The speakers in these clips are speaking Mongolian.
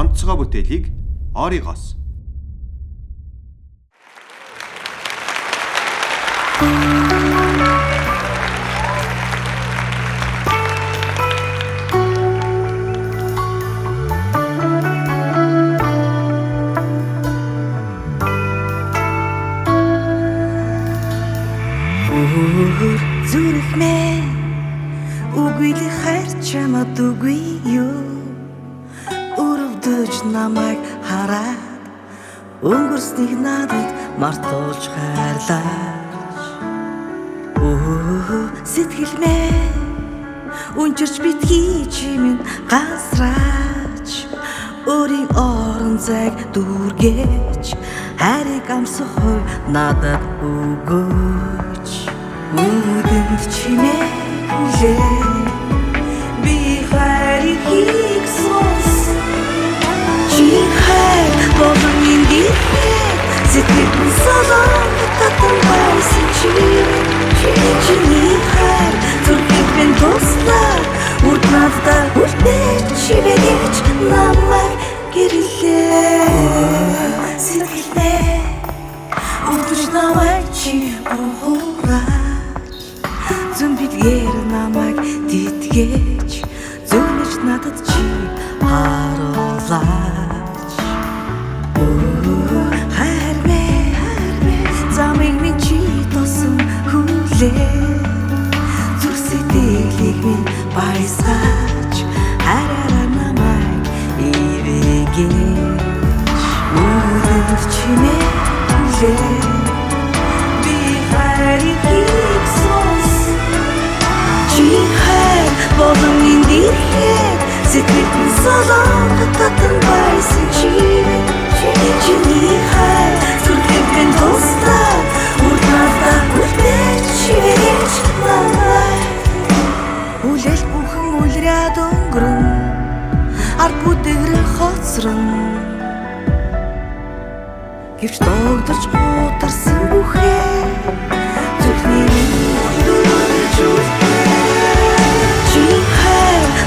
онцгой бүтээлийг оригоос. Зүрхмээ үгүй л хайр чамд үгүй юу өрөвдөж намайг хараад өнгөрснийг надад мартуулж хайрлаач сэтгэлмээ үнчирч битгий чимэн газраач өөрийн орон зайг дүүргэж хайрыг амсах хувь надад өгөөч Үдэнд чимээ хүлээ би хайрыг хийх сонс чи хайр болон эндийхээ сэтгэл солон татан байсан чиний хайр зүрхийг минь туслаа үрд надад үрдэж чивэж намайг гэрлээ сэтгэлээ үрдэж намайг чи ухраа Зүн бидгээр намайг дидгээж зүнэж надад чи харуулаач хайр мэ замыг минь чи тосон хүлээ зүрх сэтгэлийг минь баясгаач хараараа намайг эвэгээж үдэнд чимээ хүлээ би хайрыг хийх сонс Чи хайр болон эндийхээ сэтгэл солон татан байсан чиний хайр зүрхийг минь туслаа үрд надад үрдэж чивэж намайг Үлээл бүхэн үлрээд өнгөрөн ард бүдэгрэн хоцрон Гэвч догдож гутарсан бүхээ зүрхний минь дөрөж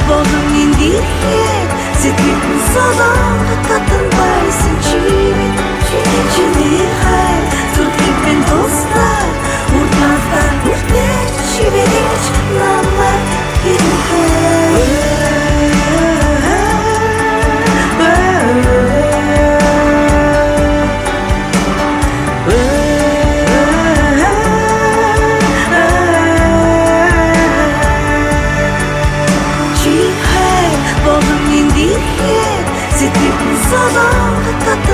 болон эндийхээ сэтгэл солон татан байсан чиний хайр зүрхийг минь туслаа үрд надад үрдэж чивэж намайг гэрлээ Солон татан